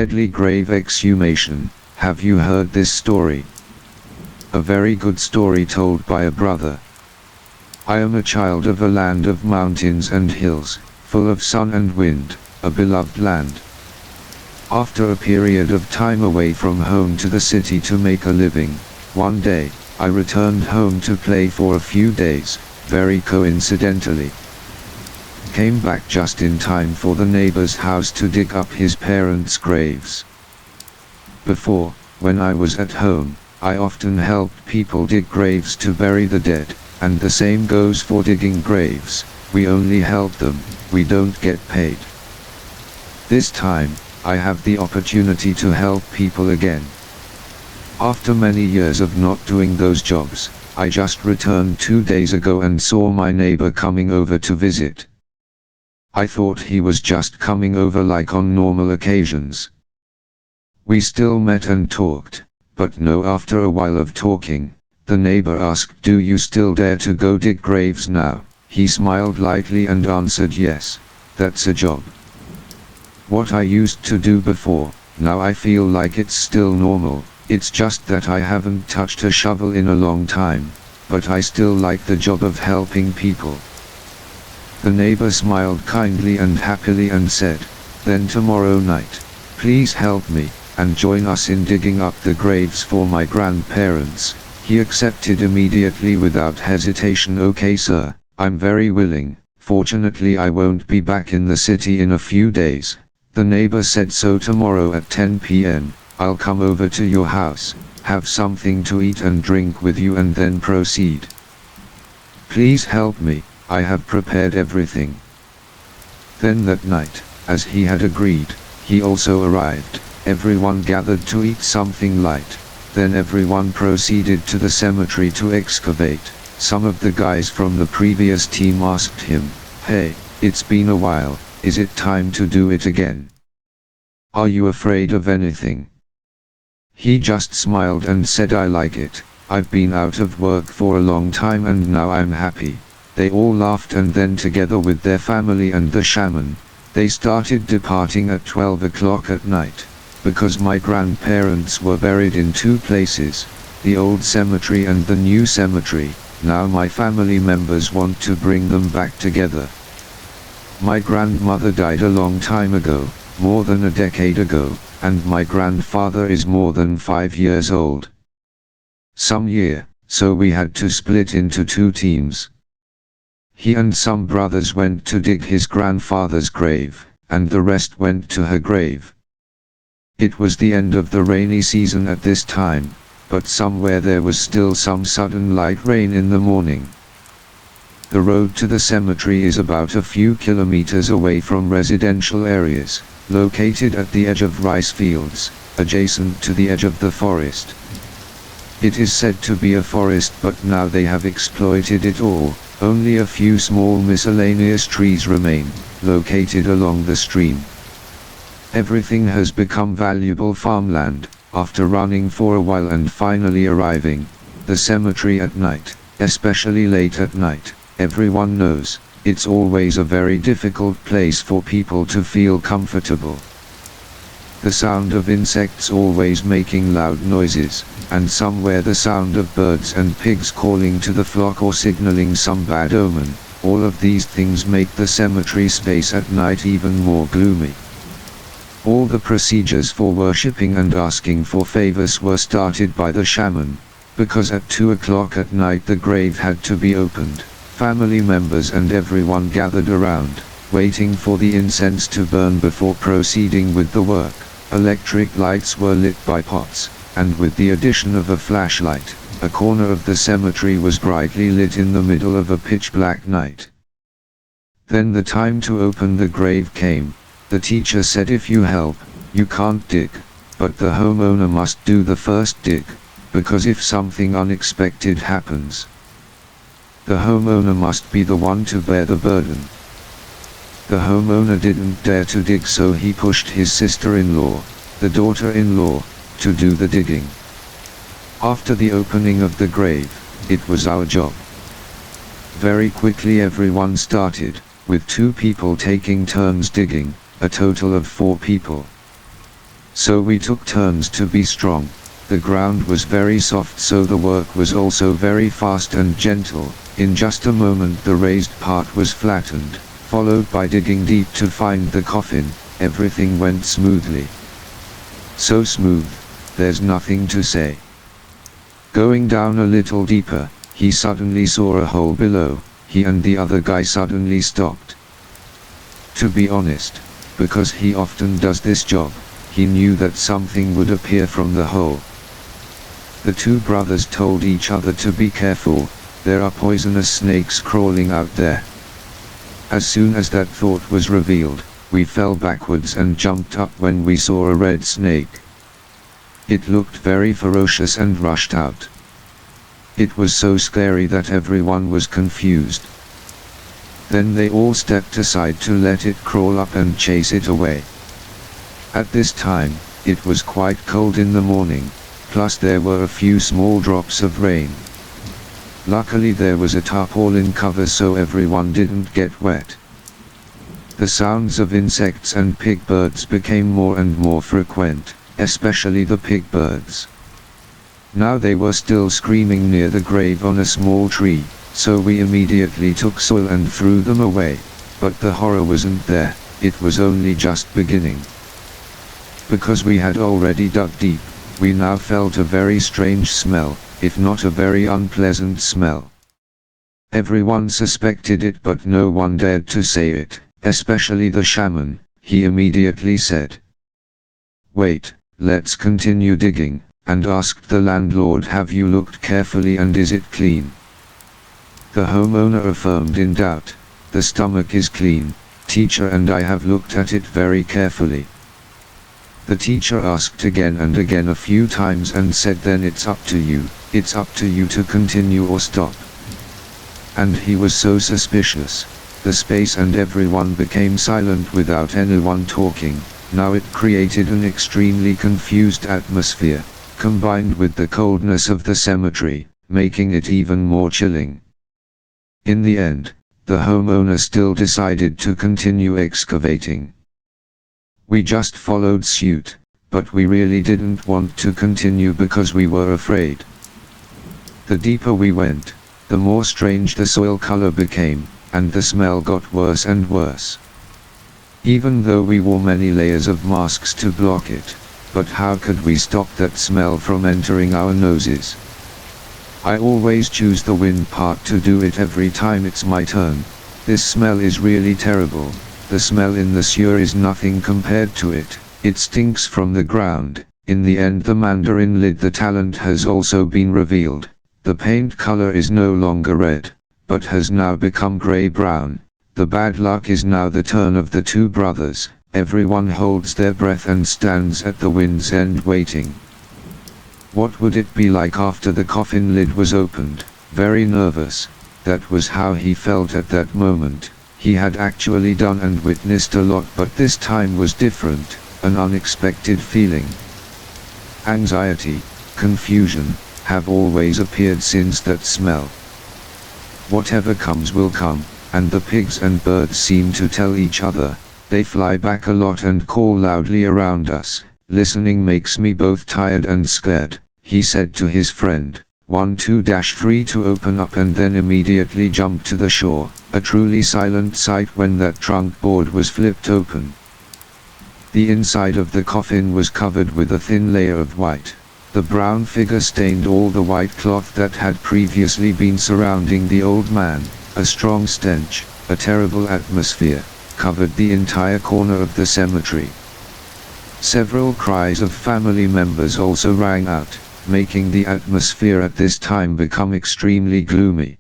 deadly grave exhumation. Have you heard this story? A very good story told by a brother. I am a child of a land of mountains and hills, full of sun and wind, a beloved land. After a period of time away from home to the city to make a living, one day, I returned home to play for a few days, very coincidentally. Came back just in time for the neighbor's house to dig up his parents' graves. Before, when I was at home, I often helped people dig graves to bury the dead, and the same goes for digging graves. We only help them, we don't get paid. This time, I have the opportunity to help people again. After many years of not doing those jobs, I just returned 2 days ago and saw my neighbor coming over to visit. I thought he was just coming over like on normal occasions. We still met and talked, but no, after a while of talking, the neighbor asked, "Do you still dare to go dig graves now?" He smiled lightly and answered, "Yes, that's a job. What I used to do before, now I feel like it's still normal, it's just that I haven't touched a shovel in a long time, but I still like the job of helping people." The neighbor smiled kindly and happily and said, "Then tomorrow night, please help me, and join us in digging up the graves for my grandparents." He accepted immediately without hesitation. "Okay sir, I'm very willing, fortunately I won't be back in the city in a few days." The neighbor said, "So tomorrow at 10 p.m., I'll come over to your house, have something to eat and drink with you and then proceed. Please help me, I have prepared everything." Then that night, as he had agreed, he also arrived. Everyone gathered to eat something light, then everyone proceeded to the cemetery to excavate. Some of the guys from the previous team asked him, "Hey, it's been a while, is it time to do it again? Are you afraid of anything?" He just smiled and said, "I like it, I've been out of work for a long time and now I'm happy." They all laughed, and then together with their family and the shaman, they started departing at 12 o'clock at night. Because my grandparents were buried in two places, the old cemetery and the new cemetery, now my family members want to bring them back together. My grandmother died a long time ago, more than a decade ago, and my grandfather is more than 5 years old. So we had to split into 2 teams. He and some brothers went to dig his grandfather's grave, and the rest went to her grave. It was the end of the rainy season at this time, but somewhere there was still some sudden light rain in the morning. The road to the cemetery is about a few kilometers away from residential areas, located at the edge of rice fields, adjacent to the edge of the forest. It is said to be a forest, but now they have exploited it all. Only a few small miscellaneous trees remain, located along the stream. Everything has become valuable farmland, after running for a while and finally arriving. The cemetery at night, especially late at night, everyone knows, it's always a very difficult place for people to feel comfortable. The sound of insects always making loud noises, and somewhere the sound of birds and pigs calling to the flock or signaling some bad omen. All of these things make the cemetery space at night even more gloomy. All the procedures for worshipping and asking for favors were started by the shaman, because at 2 o'clock at night the grave had to be opened. Family members and everyone gathered around, waiting for the incense to burn before proceeding with the work. Electric lights were lit by pots, and with the addition of a flashlight, a corner of the cemetery was brightly lit in the middle of a pitch-black night. Then the time to open the grave came. The teacher said, "If you help, you can't dig, but the homeowner must do the first dig, because if something unexpected happens, the homeowner must be the one to bear the burden." The homeowner didn't dare to dig, so he pushed his sister-in-law, the daughter-in-law, to do the digging. After the opening of the grave, it was our job. Very quickly everyone started, with 2 people taking turns digging, a total of 4 people. So we took turns to be strong. The ground was very soft, so the work was also very fast and gentle. In just a moment the raised part was flattened, followed by digging deep to find the coffin. Everything went smoothly. So smooth, there's nothing to say. Going down a little deeper, he suddenly saw a hole below. He and the other guy suddenly stopped. To be honest, because he often does this job, he knew that something would appear from the hole. The two brothers told each other to be careful, there are poisonous snakes crawling out there. As soon as that thought was revealed, we fell backwards and jumped up when we saw a red snake. It looked very ferocious and rushed out. It was so scary that everyone was confused. Then they all stepped aside to let it crawl up and chase it away. At this time, it was quite cold in the morning, plus there were a few small drops of rain. Luckily there was a tarpaulin cover so everyone didn't get wet. The sounds of insects and pig birds became more and more frequent, especially the pig birds. Now they were still screaming near the grave on a small tree, so we immediately took soil and threw them away, but the horror wasn't there, it was only just beginning. Because we had already dug deep, we now felt a very strange smell, if not a very unpleasant smell. Everyone suspected it but no one dared to say it, especially the shaman. He immediately said, "Wait, let's continue digging," and asked the landlord, "Have you looked carefully and is it clean?" The homeowner affirmed in doubt, "The stomach is clean, teacher, and I have looked at it very carefully." The teacher asked again and again a few times and said, "Then it's up to you to continue or stop." And he was so suspicious. The space and everyone became silent without anyone talking. Now it created an extremely confused atmosphere, combined with the coldness of the cemetery, making it even more chilling. In the end, the homeowner still decided to continue excavating. We just followed suit, but we really didn't want to continue because we were afraid. The deeper we went, the more strange the soil color became, and the smell got worse and worse. Even though we wore many layers of masks to block it, but how could we stop that smell from entering our noses? I always choose the wind part to do it every time it's my turn. This smell is really terrible. The smell in the sewer is nothing compared to it. It stinks from the ground. In the end the Mandarin lid, the talent has also been revealed. The paint color is no longer red, but has now become gray-brown. The bad luck is now the turn of the two brothers. Everyone holds their breath and stands at the wind's end waiting. What would it be like after the coffin lid was opened? Very nervous. That was how he felt at that moment. He had actually done and witnessed a lot, but this time was different, an unexpected feeling. Anxiety, confusion, have always appeared since that smell. Whatever comes will come, and the pigs and birds seem to tell each other. They fly back a lot and call loudly around us. Listening makes me both tired and scared, he said to his friend. 1-2-3 to open up and then immediately jump to the shore, a truly silent sight when that trunk board was flipped open. The inside of the coffin was covered with a thin layer of white. The brown figure stained all the white cloth that had previously been surrounding the old man. A strong stench, a terrible atmosphere, covered the entire corner of the cemetery. Several cries of family members also rang out, making the atmosphere at this time become extremely gloomy.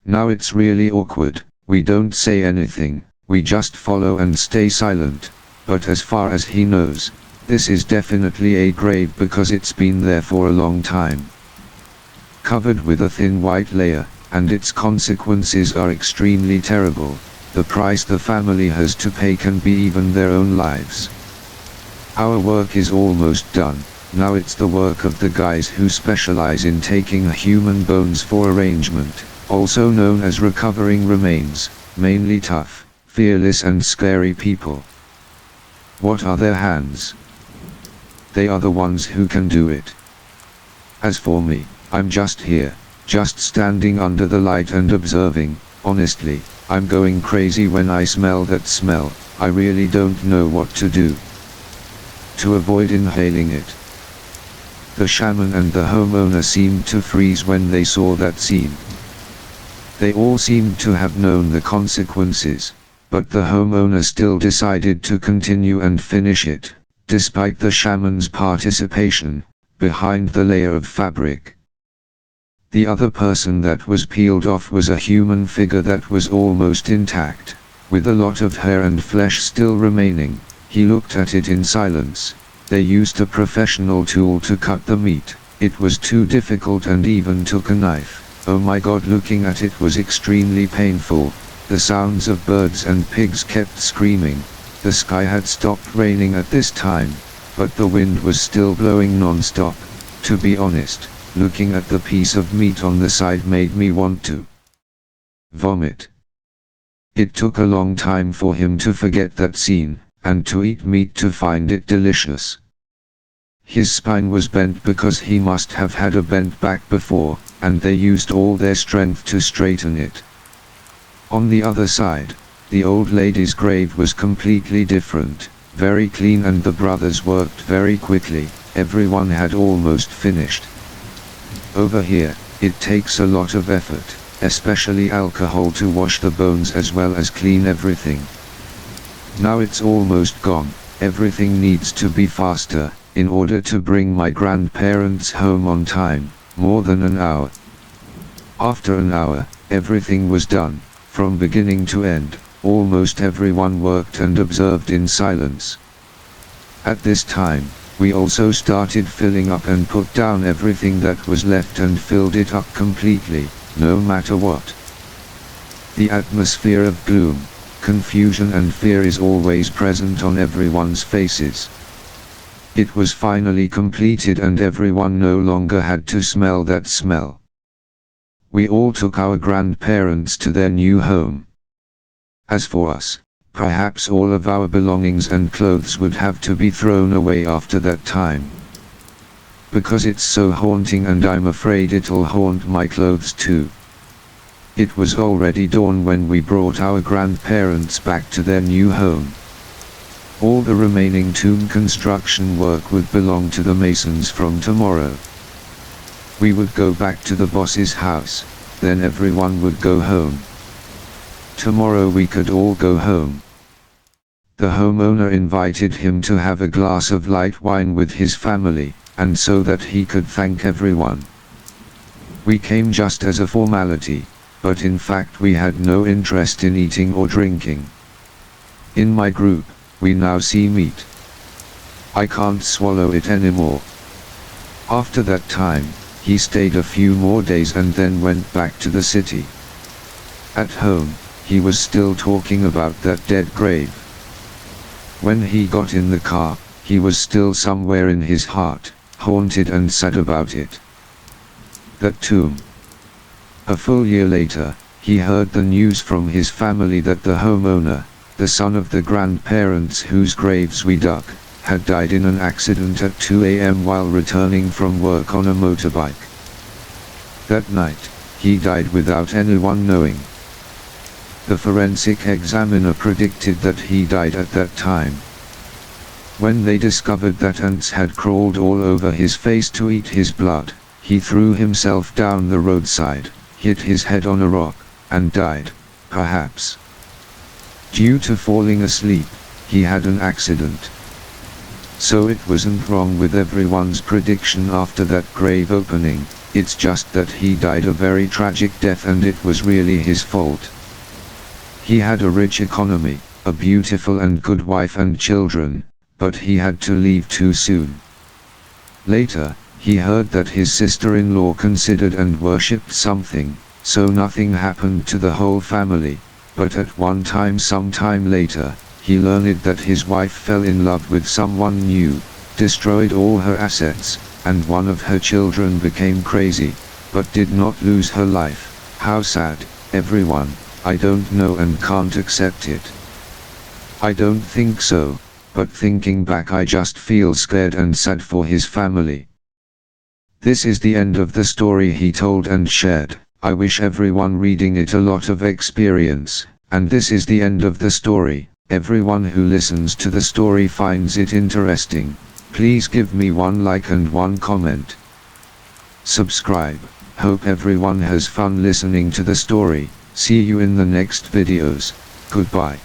Now it's really awkward. We don't say anything, we just follow and stay silent, but as far as he knows, this is definitely a grave because it's been there for a long time. Covered with a thin white layer, and its consequences are extremely terrible. The price the family has to pay can be even their own lives. Our work is almost done. Now it's the work of the guys who specialize in taking human bones for arrangement, also known as recovering remains, mainly tough, fearless and scary people. What are their hands? they are the ones who can do it. As for me, I'm just here, just standing under the light and observing. Honestly, I'm going crazy when I smell that smell. I really don't know what to do to avoid inhaling it. The shaman and the homeowner seemed to freeze when they saw that scene. They all seemed to have known the consequences, but the homeowner still decided to continue and finish it, despite the shaman's participation, behind the layer of fabric. The other person that was peeled off was a human figure that was almost intact, with a lot of hair and flesh still remaining. He looked at it in silence. They used a professional tool to cut the meat. It was too difficult and even took a knife. Oh my god, looking at it was extremely painful. The sounds of birds and pigs kept screaming. The sky had stopped raining at this time, but the wind was still blowing non-stop. To be honest, looking at the piece of meat on the side made me want to vomit. It took a long time for him to forget that scene, and to eat meat to find it delicious. His spine was bent because he must have had a bent back before, and they used all their strength to straighten it. On the other side, the old lady's grave was completely different, very clean, and the brothers worked very quickly. Everyone had almost finished. Over here, it takes a lot of effort, especially alcohol, to wash the bones as well as clean everything. Now it's almost gone. Everything needs to be faster, in order to bring my grandparents home on time, more than an hour. After an hour, everything was done, from beginning to end. Almost everyone worked and observed in silence. At this time, we also started filling up and put down everything that was left and filled it up completely, no matter what. The atmosphere of gloom, confusion and fear is always present on everyone's faces. It was finally completed and everyone no longer had to smell that smell. We all took our grandparents to their new home. As for us, perhaps all of our belongings and clothes would have to be thrown away after that time. Because it's so haunting, and I'm afraid it'll haunt my clothes too. It was already dawn when we brought our grandparents back to their new home. All the remaining tomb construction work would belong to the masons from tomorrow. We would go back to the boss's house, then everyone would go home. Tomorrow we could all go home. The homeowner invited him to have a glass of light wine with his family, and so that he could thank everyone. We came just as a formality, but in fact we had no interest in eating or drinking. In my group, we now see meat. I can't swallow it anymore. After that time, he stayed a few more days and then went back to the city. At home, he was still talking about that dead grave. When he got in the car, he was still somewhere in his heart, haunted and sad about it. That tomb. A full year later, he heard the news from his family that the homeowner, the son of the grandparents whose graves we dug, had died in an accident at 2 a.m. while returning from work on a motorbike. That night, he died without anyone knowing. The forensic examiner predicted that he died at that time. When they discovered that ants had crawled all over his face to eat his blood, he threw himself down the roadside, hit his head on a rock, and died, perhaps. Due to falling asleep, he had an accident. So it wasn't wrong with everyone's prediction after that grave opening, it's just that he died a very tragic death and it was really his fault. He had a rich economy, a beautiful and good wife and children, but he had to leave too soon. Later, he heard that his sister-in-law considered and worshipped something, so nothing happened to the whole family, but at one time sometime later, he learned that his wife fell in love with someone new, destroyed all her assets, and one of her children became crazy, but did not lose her life. How sad, everyone. I don't know and can't accept it. I don't think so. but thinking back I just feel scared and sad for his family. This is the end of the story he told and shared. I wish everyone reading it a lot of experience, and this is the end of the story. Everyone who listens to the story finds it interesting. Please give me one like and one comment. Subscribe. Hope everyone has fun listening to the story. See you in the next videos. Goodbye.